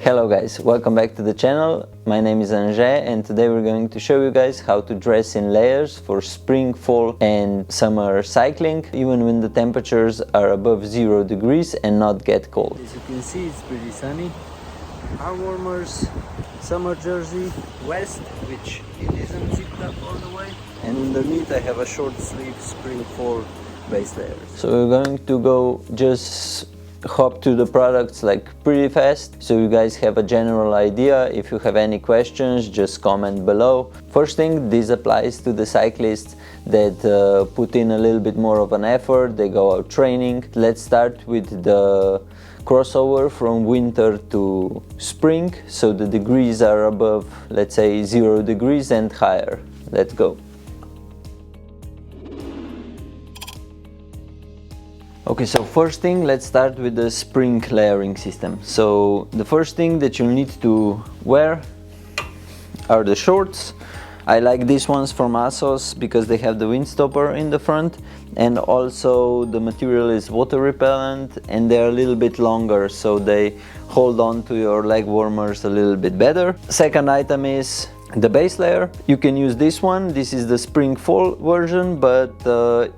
Hello guys, welcome back to the channel. My name is Angers and today we're going to show you guys how to dress in layers for spring, fall and summer cycling, even when the temperatures are above 0 degrees and not get cold. As you can see, it's pretty sunny. Arm warmers, summer jersey, vest, which it isn't zipped up all the way, and underneath I have a short sleeve spring fall base layer. So we're going to go just hop to the products like pretty fast, so you guys have a general idea. If you have any questions, just comment below. First thing, this applies to the cyclists that put in a little bit more of an effort, they go out training. Let's start with the crossover from winter to spring, so the degrees are above, let's say, 0 degrees and higher. Let's go. Okay, so first thing, let's start with the spring layering system. So the first thing that you'll need to wear are the shorts. I like these ones from ASOS because they have the windstopper in the front, and also the material is water repellent and they're a little bit longer, so they hold on to your leg warmers a little bit better. Second item is the base layer. You can use this one. This is the spring fall version, but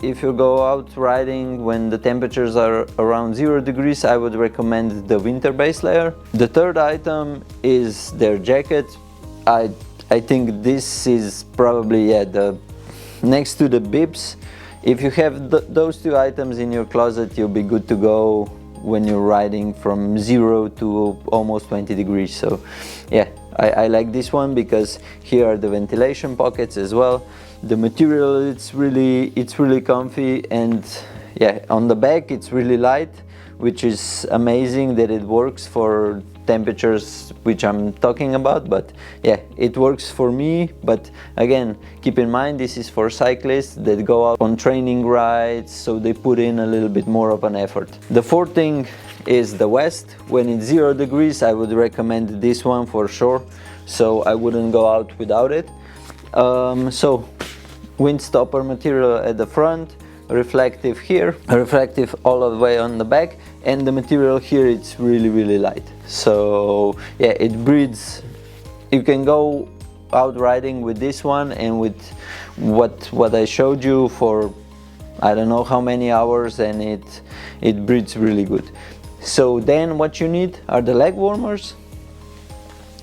if you go out riding when the temperatures are around 0 degrees, I would recommend the winter base layer. The third item is their jacket. I think this is probably the next to the bibs. If you have those two items in your closet, you'll be good to go when you're riding from 0 to almost 20 degrees. So yeah, I like this one because here are the ventilation pockets as well. The material, it's really comfy, and yeah, on the back it's really light, which is amazing that it works for temperatures which I'm talking about. But yeah, it works for me. But again, keep in mind, this is for cyclists that go out on training rides, so they put in a little bit more of an effort. The fourth thing is the vest. When it's 0 degrees, I would recommend this one for sure, so I wouldn't go out without it. So windstopper material at the front, reflective here, reflective all the way on the back, and the material here, it's really light. So yeah, it breathes. You can go out riding with this one and with what I showed you for I don't know how many hours, and it breathes really good. So then what you need are the leg warmers,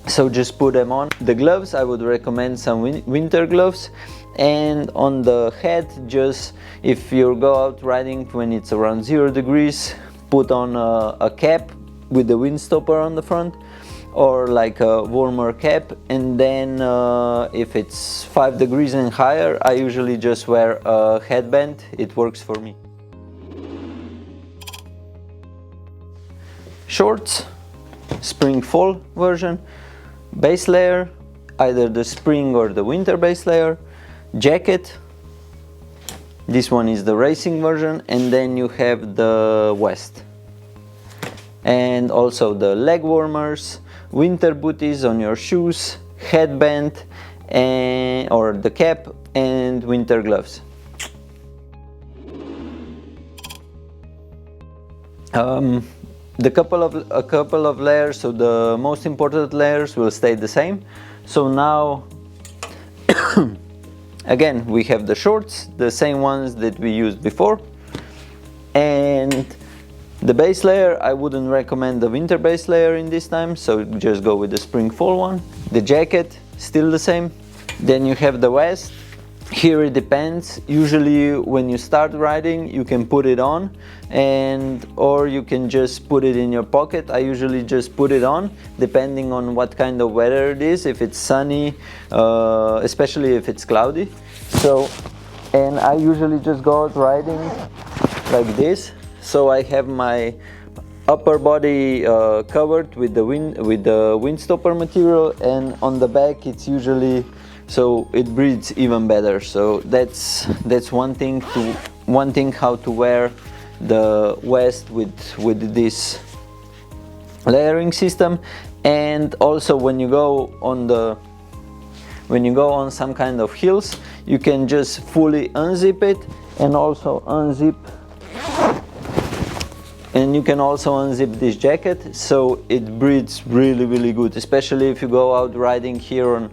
so just put them on. The gloves, I would recommend some winter gloves. And on the head, just if you go out riding when it's around 0 degrees, put on a cap with the windstopper on the front, or like a warmer cap. And then if it's 5 degrees and higher, I usually just wear a headband. It works for me. Shorts, spring fall version. Base layer, either the spring or the winter base layer. Jacket, this one is the racing version, and then you have the vest, and also the leg warmers, winter booties on your shoes, headband, or the cap, and winter gloves. A couple of layers, so the most important layers will stay the same. So now again, we have the shorts, the same ones that we used before, and the base layer, I wouldn't recommend the winter base layer in this time, so just go with the spring fall one. The jacket, still the same. Then you have the vest. Here it depends. Usually when you start riding, you can put it on, or you can just put it in your pocket. I usually just put it on, depending on what kind of weather it is. If it's sunny, especially if it's cloudy. So, and I usually just go out riding like this. So I have my upper body covered with the windstopper material, and on the back it's usually, so it breathes even better. So that's one thing how to wear the vest with this layering system. And also when you go on some kind of hills, you can just fully unzip it and also unzip And you can also unzip this jacket, so it breathes really good, especially if you go out riding here on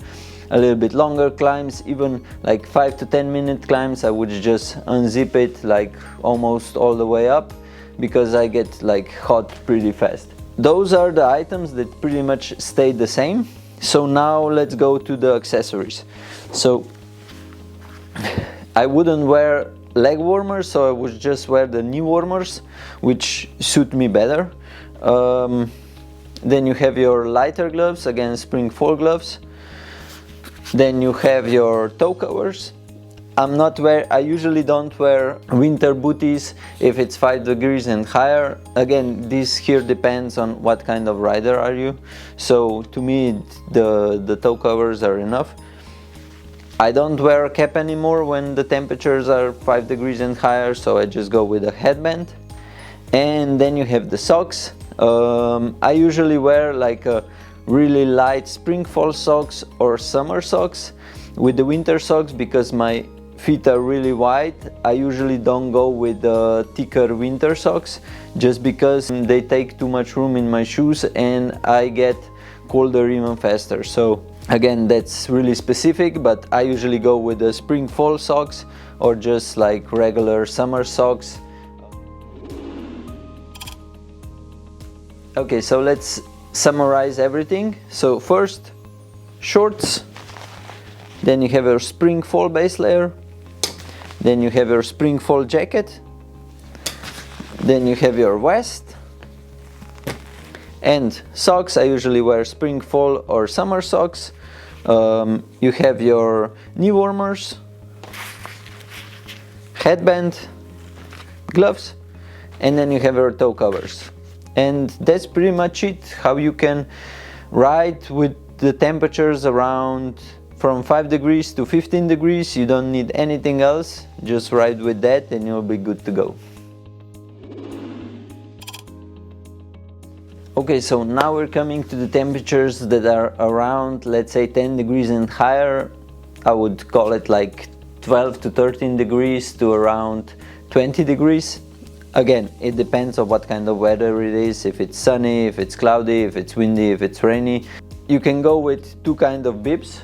a little bit longer climbs, even like 5 to 10 minute climbs. I would just unzip it like almost all the way up, because I get like hot pretty fast. Those are the items that pretty much stay the same. So now let's go to the accessories. So I wouldn't wear leg warmers, so I would just wear the knee warmers, which suit me better. Then you have your lighter gloves, again spring fall gloves. Then you have your toe covers. I usually don't wear winter booties if it's 5 degrees and higher. Again, this here depends on what kind of rider are you. So to me, the toe covers are enough. I don't wear a cap anymore when the temperatures are 5 degrees and higher, so I just go with a headband. And then you have the socks. I usually wear like a really light spring fall socks or summer socks. With the winter socks, because my feet are really wide, I usually don't go with thicker winter socks, just because they take too much room in my shoes and I get colder even faster. So again, that's really specific, but I usually go with the spring fall socks or just like regular summer socks. Okay, so let's summarize everything. So first, shorts, then you have your spring fall base layer, then you have your spring fall jacket, then you have your vest, and socks. I usually wear spring fall or summer socks. You have your knee warmers, headband, gloves, and then you have your toe covers. And that's pretty much it, how you can ride with the temperatures around from 5 degrees to 15 degrees. You don't need anything else, just ride with that and you'll be good to go. Okay, so now we're coming to the temperatures that are around, let's say, 10 degrees and higher. I would call it like 12 to 13 degrees to around 20 degrees. Again, it depends on what kind of weather it is, if it's sunny, if it's cloudy, if it's windy, if it's rainy. You can go with two kinds of bibs.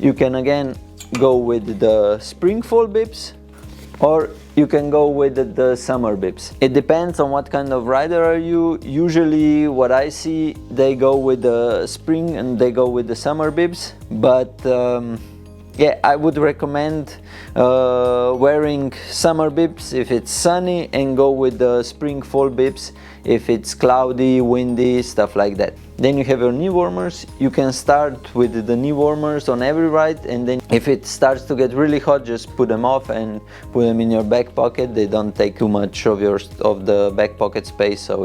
You can again go with the spring fall bibs, or you can go with the summer bibs. It depends on what kind of rider are you. Usually what I see, they go with the spring and they go with the summer bibs, but yeah, I would recommend wearing summer bibs if it's sunny, and go with the spring fall bibs if it's cloudy, windy, stuff like that. Then you have your knee warmers. You can start with the knee warmers on every ride, and then if it starts to get really hot, just put them off and put them in your back pocket. They don't take too much of the back pocket space, so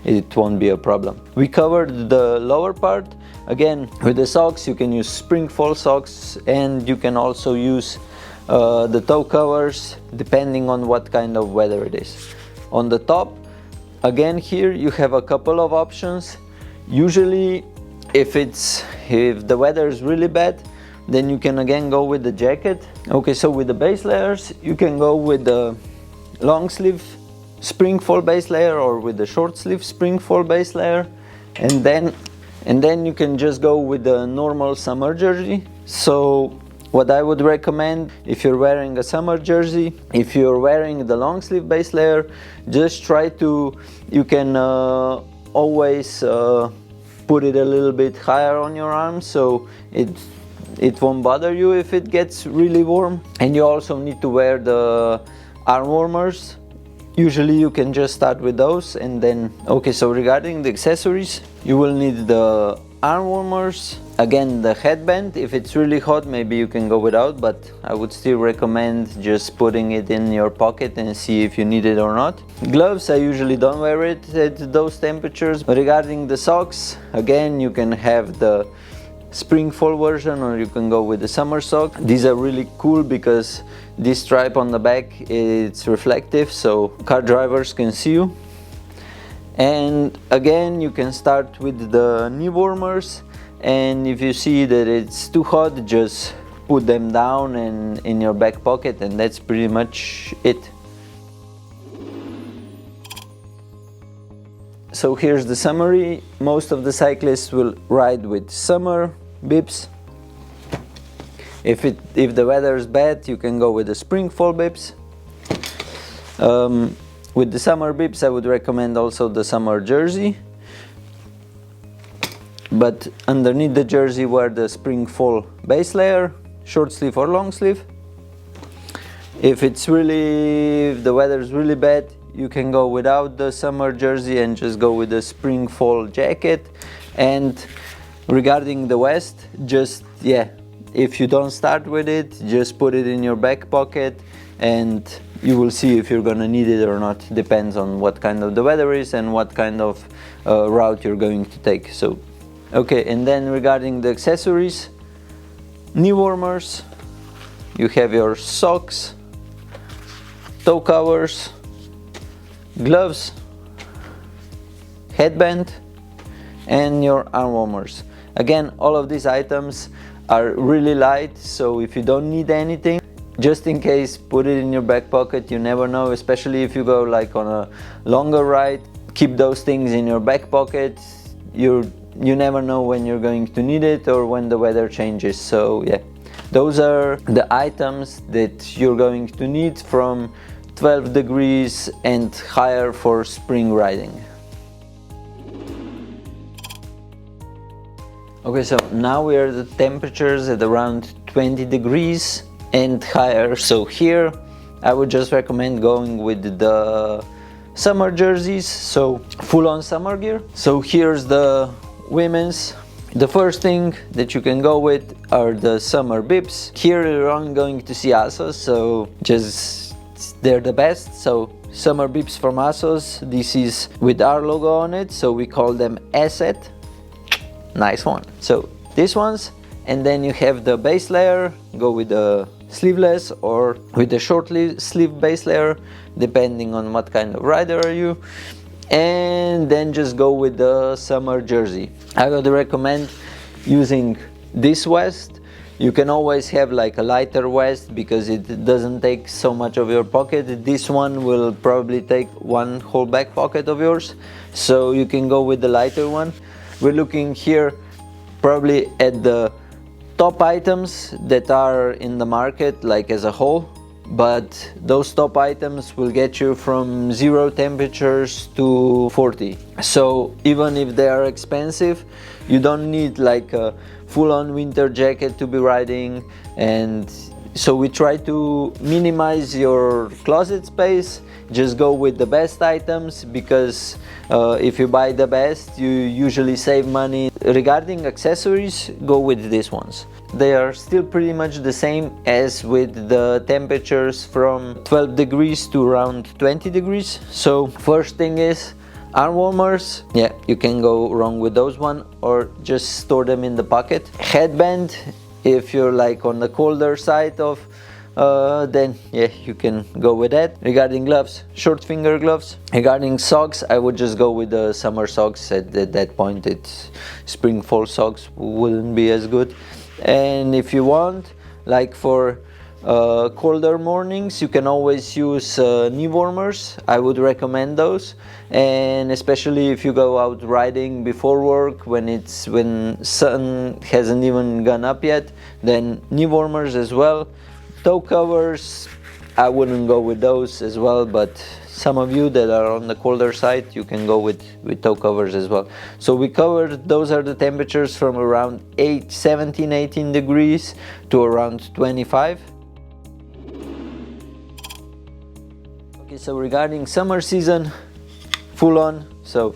it won't be a problem. We covered the lower part. Again, with the socks, you can use spring fall socks, and you can also use the toe covers depending on what kind of weather it is. On the top, again, here you have a couple of options. Usually if the weather is really bad, then you can again go with the jacket. Okay, so with the base layers, you can go with the long sleeve spring fall base layer or with the short sleeve spring fall base layer, and then you can just go with the normal summer jersey. So what I would recommend, if you're wearing a summer jersey, if you're wearing the long sleeve base layer, just try to, you can always put it a little bit higher on your arm, so it won't bother you if it gets really warm. And you also need to wear the arm warmers. Usually you can just start with those, and then, okay, so regarding the accessories, you will need the arm warmers, again the headband. If it's really hot, maybe you can go without, but I would still recommend just putting it in your pocket and see if you need it or not. Gloves, I usually don't wear it at those temperatures. Regarding the socks, again, you can have the spring fall version or you can go with the summer sock. These are really cool because this stripe on the back, it's reflective, so car drivers can see you. And again, you can start with the knee warmers, and if you see that it's too hot, just put them down and in your back pocket, and that's pretty much it. so here's the summary. Most of the cyclists will ride with summer bibs. If the weather is bad, you can go with the spring fall bibs. With the summer bibs, I would recommend also the summer jersey. But underneath the jersey, wear the spring fall base layer, short sleeve or long sleeve. If the weather is really bad, you can go without the summer jersey and just go with the spring fall jacket. And regarding the vest, if you don't start with it, just put it in your back pocket and you will see if you're gonna need it or not. Depends on what kind of the weather is and what kind of route you're going to take. So, okay, and then regarding the accessories, knee warmers, you have your socks, toe covers, gloves, headband, and your arm warmers. Again, all of these items are really light, so if you don't need anything, just in case, put it in your back pocket. You never know, especially if you go like on a longer ride, keep those things in your back pocket. You never know when you're going to need it or when the weather changes. So yeah, those are the items that you're going to need from 12 degrees and higher for spring riding. Okay, so now we are at the temperatures at around 20 degrees and higher. So here I would just recommend going with the summer jerseys, so full-on summer gear. So here's the women's. The first thing that you can go with are the summer bibs. Here you're only going to see ASOS, so they're the best. So summer bibs from ASOS. This is with our logo on it, so we call them Asset. Nice one. So these ones, and then you have the base layer. Go with the sleeveless or with the short sleeve base layer, depending on what kind of rider are you. And then just go with the summer jersey. I would recommend using this vest. You can always have like a lighter vest because it doesn't take so much of your pocket. This one will probably take one whole back pocket of yours, so you can go with the lighter one. We're looking here probably at the top items that are in the market, like as a whole, but those top items will get you from 0 temperatures to 40. So even if they are expensive, you don't need like a full-on winter jacket to be riding. And so we try to minimize your closet space. Just go with the best items, because if you buy the best, you usually save money. Regarding accessories, go with these ones. They are still pretty much the same as with the temperatures from 12 degrees to around 20 degrees. So first thing is arm warmers. Yeah, you can go wrong with those one, or just store them in the pocket. Headband, if you're like on the colder side of then yeah, you can go with that. Regarding gloves, short finger gloves. Regarding socks, I would just go with the summer socks. At that point, it's spring fall socks wouldn't be as good. And if you want, like for colder mornings, you can always use knee warmers. I would recommend those, and especially if you go out riding before work when sun hasn't even gone up yet, then knee warmers as well. Toe covers, I wouldn't go with those as well, but some of you that are on the colder side, you can go with toe covers as well. So we covered, those are the temperatures from around 17-18 degrees to around 25. Okay, so regarding summer season, full on. So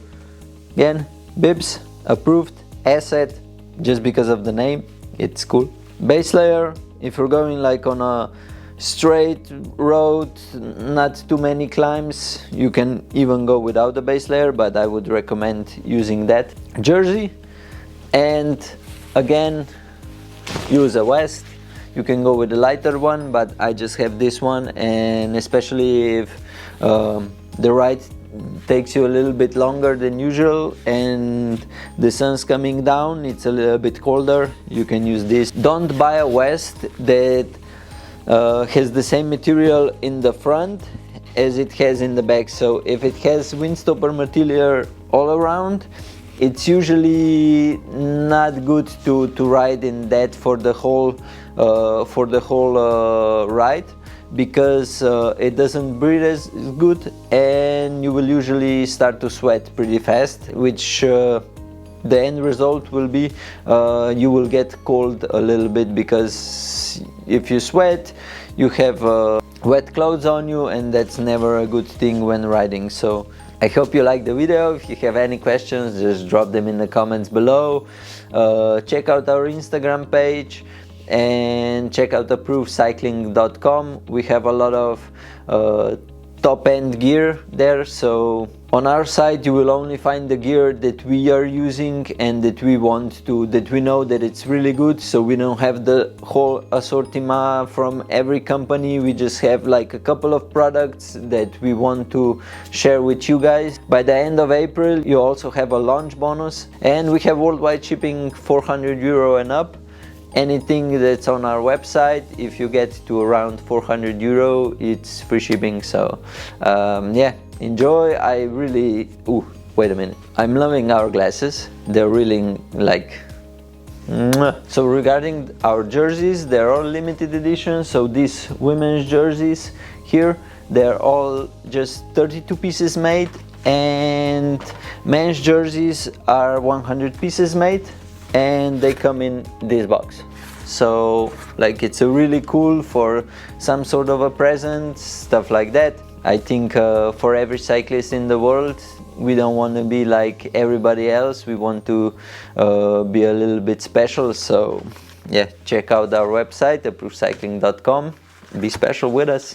again, bibs, approved, Asset, just because of the name, it's cool. Base layer, if you're going like on a straight road, not too many climbs, you can even go without the base layer, but I would recommend using that. Jersey, and again, use a vest. You can go with a lighter one, but I just have this one, and especially if the ride takes you a little bit longer than usual and the sun's coming down, it's a little bit colder, you can use this. Don't buy a vest that has the same material in the front as it has in the back. So if it has windstopper material all around. It's usually not good to ride in that for the whole ride, because it doesn't breathe as good, and you will usually start to sweat pretty fast, which the end result will be you will get cold a little bit, because if you sweat you have wet clothes on you, and that's never a good thing when riding. So I hope you liked the video. If you have any questions, just drop them in the comments below. Check out our Instagram page and check out approvecycling.com. We have a lot of top-end gear there, so on our site you will only find the gear that we are using and that we know that it's really good. So we don't have the whole assortment from every company. We just have like a couple of products that we want to share with you guys. By the end of April you also have a launch bonus, and we have worldwide shipping 400 euro and up. Anything that's on our website, if you get to around 400 euro, it's free shipping. So yeah, enjoy. I really, wait a minute, I'm loving our glasses. They're really like mwah. So regarding our jerseys, they're all limited edition. So these women's jerseys here, they're all just 32 pieces made, and men's jerseys are 100 pieces made, and they come in this box. So like it's a really cool for some sort of a present, stuff like that. I think for every cyclist in the world, we don't want to be like everybody else. We want to be a little bit special. So yeah, check out our website approvecycling.com. Be special with us.